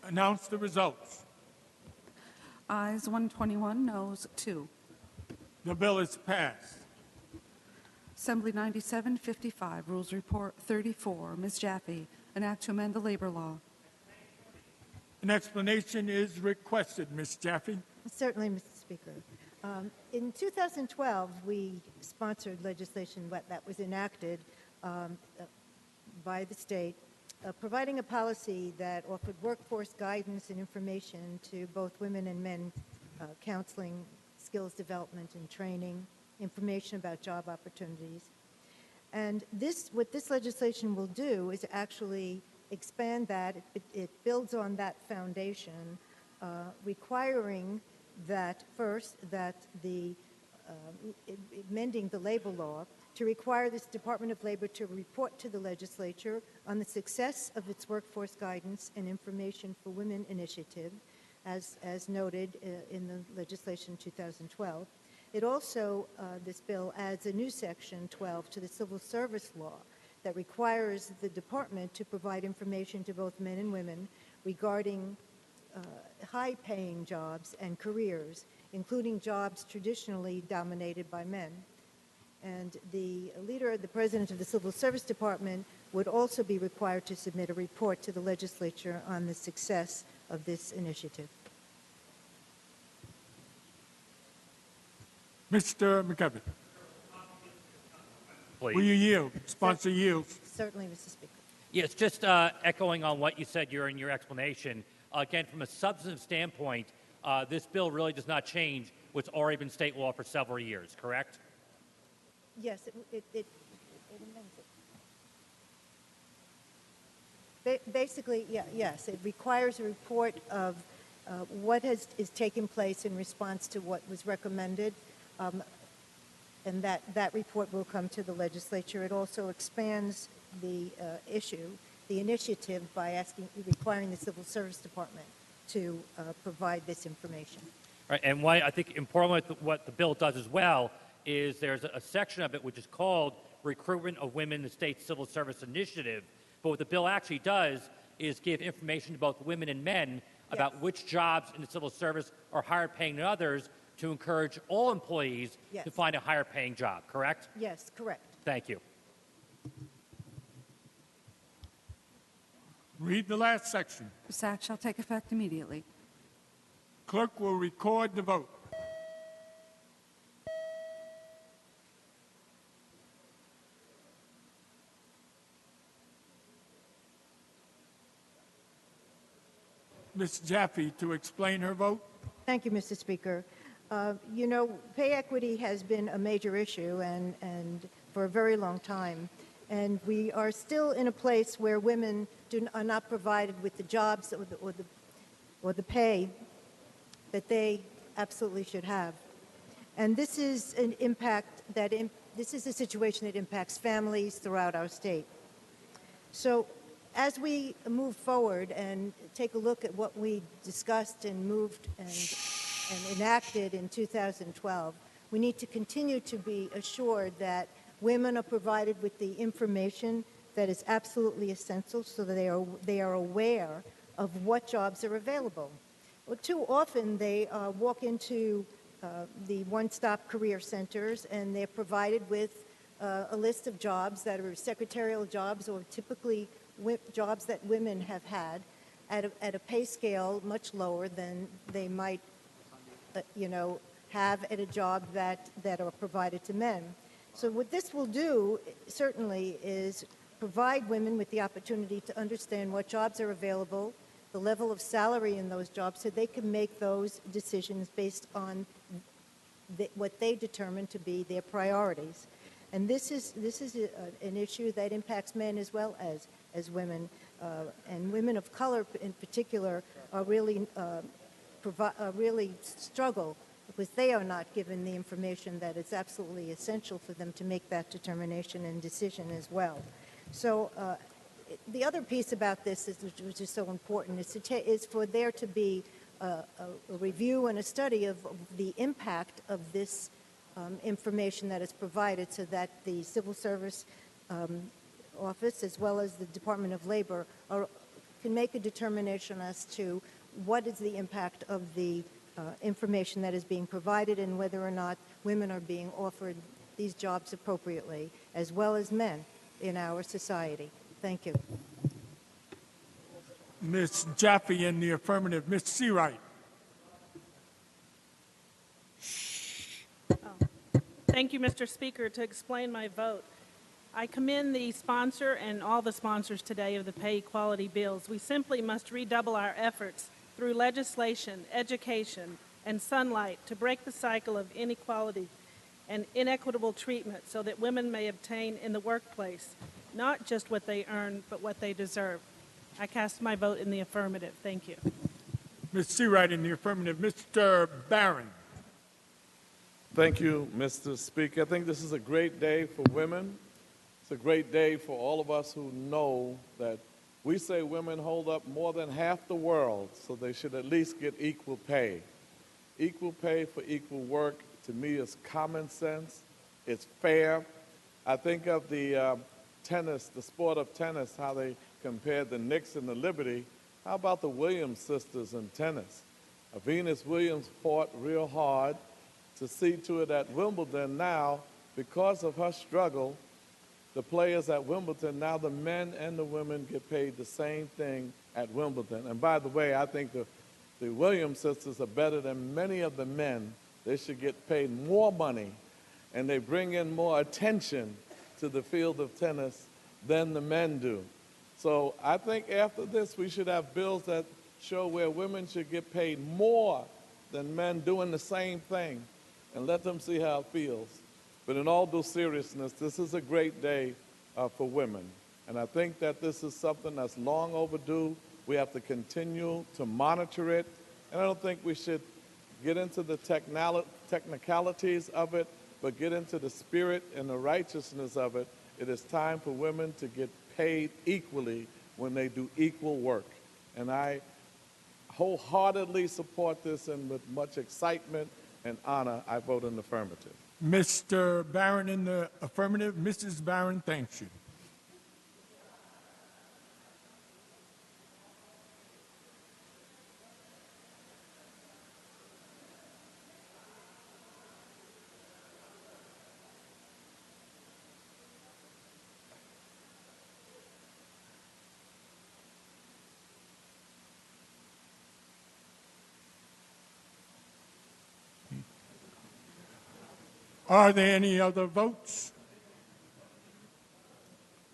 Announce the results. Ayes 121, noes 2. The bill is passed. Assembly 9755, Rules Report 34. Ms. Jaffe, an act to amend the labor law. An explanation is requested. Ms. Jaffe. Certainly, Mr. Speaker. In 2012, we sponsored legislation that was enacted by the state, providing a policy that offered workforce guidance and information to both women and men, counseling, skills development and training, information about job opportunities. And what this legislation will do is actually expand that. It builds on that foundation, requiring that first, that amending the labor law to require this Department of Labor to report to the legislature on the success of its workforce guidance and information for women initiative, as noted in the legislation 2012. It also, this bill adds a new section 12 to the civil service law that requires the department to provide information to both men and women regarding high-paying jobs and careers, including jobs traditionally dominated by men. And the president of the Civil Service Department, would also be required to submit a report to the legislature on the success of this initiative. Mr. McKevitt. Please. Will you yield? Sponsor yields. Certainly, Mr. Speaker. Yes, just echoing on what you said in your explanation. Again, from a substantive standpoint, this bill really does not change what's already been state law for several years, correct? Yes, it amends it. Basically, yes, it requires a report of what is taking place in response to what was recommended, and that report will come to the legislature. It also expands the initiative by requiring the Civil Service Department to provide this information. Right, and what I think important what the bill does as well is there's a section of it which is called Recruitment of Women in the State Civil Service Initiative. But what the bill actually does is give information to both women and men about which jobs in the civil service are higher paying than others to encourage all employees to find a higher paying job, correct? Yes, correct. Thank you. Read the last section. This act shall take effect immediately. Clerk will record the vote. Ms. Jaffe to explain her vote. Thank you, Mr. Speaker. Pay equity has been a major issue and for a very long time. And we are still in a place where women are not provided with the jobs or the pay that they absolutely should have. And this is an impact this is a situation that impacts families throughout our state. So as we move forward and take a look at what we discussed and moved and enacted in 2012, we need to continue to be assured that women are provided with the information that is absolutely essential so that they are aware of what jobs are available. Well, too often they walk into the one-stop career centers and they're provided with a list of jobs that are secretarial jobs or typically jobs that women have had at a pay scale much lower than they might have at a job that are provided to men. So what this will do certainly is provide women with the opportunity to understand what jobs are available, the level of salary in those jobs, so they can make those decisions based on what they determine to be their priorities. And this is an issue that impacts men as well as women, and women of color in particular are really struggle because they are not given the information that is absolutely essential for them to make that determination and decision as well. So the other piece about this, which is so important, is for there to be a review and a study of the impact of this information that is provided so that the Civil Service Office as well as the Department of Labor can make a determination as to what is the impact of the information that is being provided and whether or not women are being offered these jobs appropriately, as well as men in our society. Thank you. Ms. Jaffe in the affirmative. Ms. Seawright. Thank you, Mr. Speaker. To explain my vote, I commend the sponsor and all the sponsors today of the pay equality bills. We simply must redouble our efforts through legislation, education, and sunlight to break the cycle of inequality and inequitable treatment so that women may obtain in the workplace not just what they earn, but what they deserve. I cast my vote in the affirmative. Thank you. Ms. Seawright in the affirmative. Mr. Barron. Thank you, Mr. Speaker. I think this is a great day for women. It's a great day for all of us who know that we say women hold up more than half the world, so they should at least get equal pay. Equal pay for equal work, to me, is common sense. It's fair. I think of the tennis, the sport of tennis, how they compared the Knicks and the Liberty. How about the Williams sisters in tennis? Venus Williams fought real hard to see to it at Wimbledon now, because of her struggle, the players at Wimbledon, now the men and the women get paid the same thing at Wimbledon. And by the way, I think the Williams sisters are better than many of the men. They should get paid more money, and they bring in more attention to the field of tennis than the men do. So I think after this, we should have bills that show where women should get paid more than men doing the same thing, and let them see how it feels. But in all due seriousness, this is a great day for women. And I think that this is something that's long overdue. We have to continue to monitor it. And I don't think we should get into the technicalities of it, but get into the spirit and the righteousness of it. It is time for women to get paid equally when they do equal work. And I wholeheartedly support this, and with much excitement and honor, I vote in the affirmative. Mr. Barron in the affirmative. Mrs. Barron, thanks you. Are there any other votes?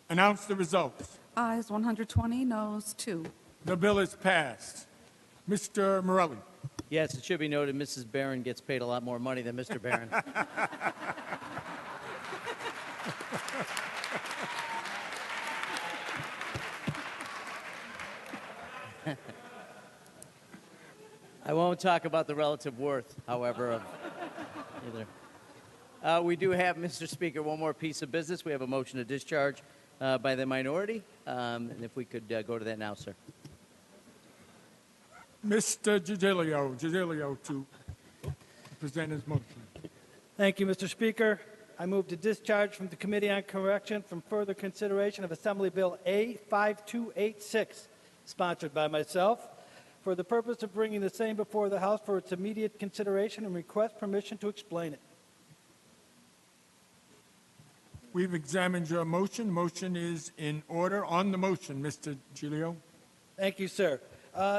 Announce the results. Ayes 120, noes 2. The bill is passed. Mr. Morelli. Yes, it should be noted Mrs. Barron gets paid a lot more money than Mr. Barron. I won't talk about the relative worth, however, of either. We do have, Mr. Speaker, one more piece of business. We have a motion to discharge by the minority. And if we could go to that now, sir. Mr. Giglio to present his motion. Thank you, Mr. Speaker. I move to discharge from the Committee on Correction from further consideration of Assembly Bill A5286, sponsored by myself, for the purpose of bringing the same before the House for its immediate consideration and request permission to explain it. We've examined your motion. Motion is in order. On the motion, Mr. Giglio. Thank you, sir.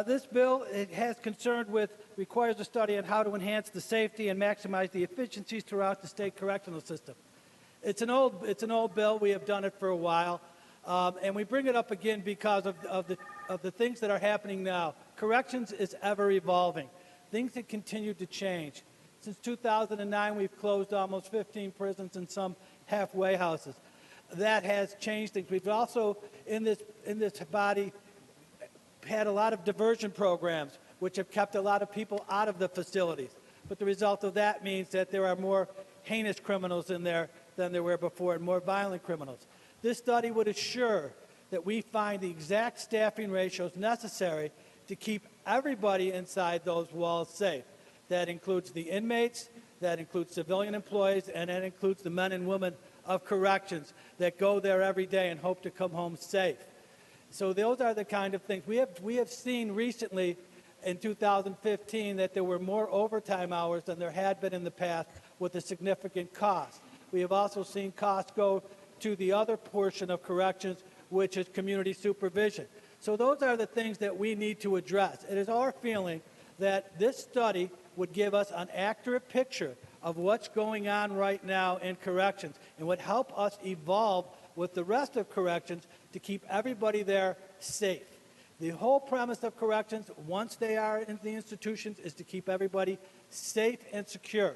This bill, it has concern with, requires a study on how to enhance the safety and maximize the efficiencies throughout the state correctional system. It's an old bill. We have done it for a while, and we bring it up again because of the things that are happening now. Corrections is ever evolving. Things that continue to change. Since 2009, we've closed almost 15 prisons and some halfway houses. That has changed things. We've also, in this body, had a lot of diversion programs, which have kept a lot of people out of the facilities. But the result of that means that there are more heinous criminals in there than there were before, and more violent criminals. This study would assure that we find the exact staffing ratios necessary to keep everybody inside those walls safe. That includes the inmates, that includes civilian employees, and that includes the men and women of corrections that go there every day and hope to come home safe. So those are the kind of things. We have seen recently in 2015 that there were more overtime hours than there had been in the past with a significant cost. We have also seen costs go to the other portion of corrections, which is community supervision. So those are the things that we need to address. It is our feeling that this study would give us an accurate picture of what's going on right now in corrections and would help us evolve with the rest of corrections to keep everybody there safe. The whole premise of corrections, once they are in the institutions, is to keep everybody safe and secure.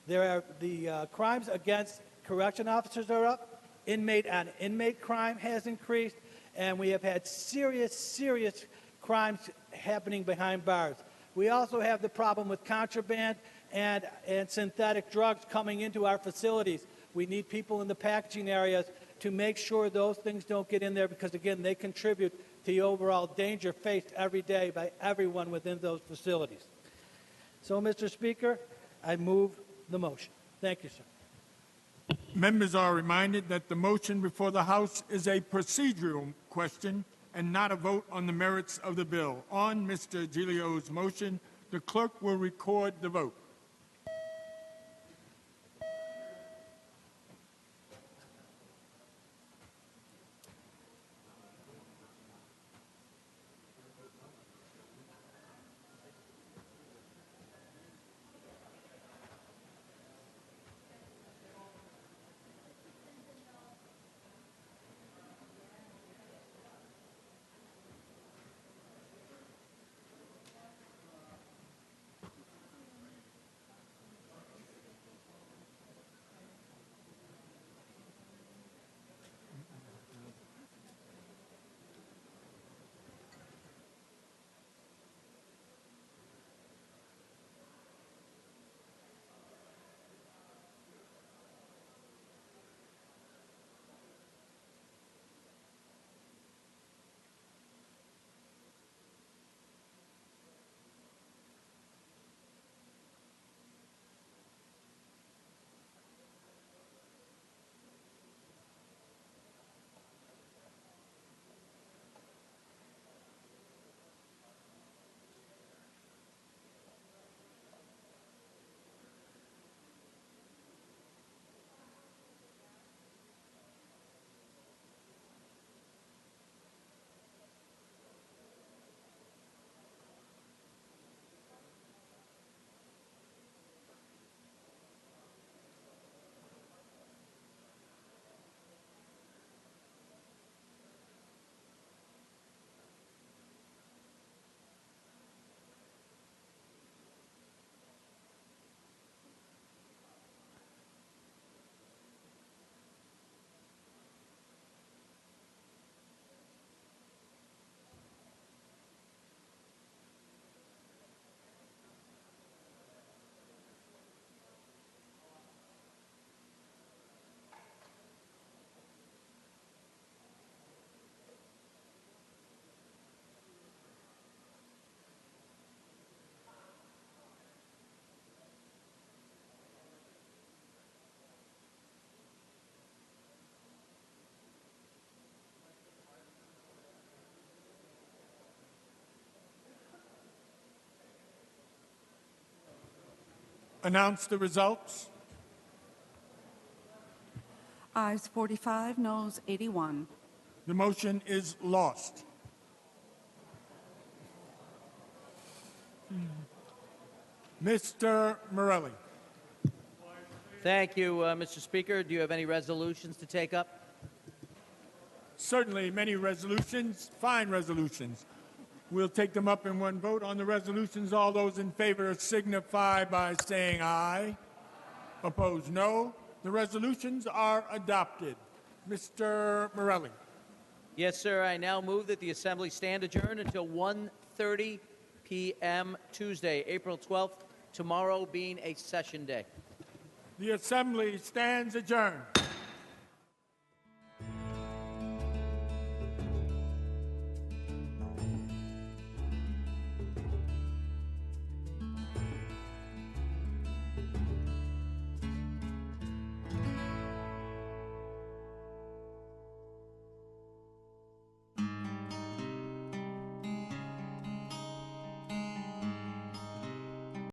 The crimes against correction officers are up. Inmate crime has increased, and we have had serious crimes happening behind bars. We also have the problem with contraband and synthetic drugs coming into our facilities. We need people in the packaging areas to make sure those things don't get in there because, again, they contribute to the overall danger faced every day by everyone within those facilities. So, Mr. Speaker, I move the motion. Thank you, sir. Members are reminded that the motion before the House is a procedural question and not a vote on the merits of the bill. On Mr. Giglio's motion, the clerk will record the vote. Announce the results. Ayes 45, noes 81. The motion is lost. Mr. Morelli. Thank you, Mr. Speaker. Do you have any resolutions to take up? Certainly, many resolutions, fine resolutions. We'll take them up in one vote. On the resolutions, all those in favor signify by saying aye. Opposed, no. The resolutions are adopted. Mr. Morelli. Yes, sir. I now move that the Assembly stand adjourned until 1:30 p.m. Tuesday, April 12th, tomorrow being a session day. The Assembly stands adjourned.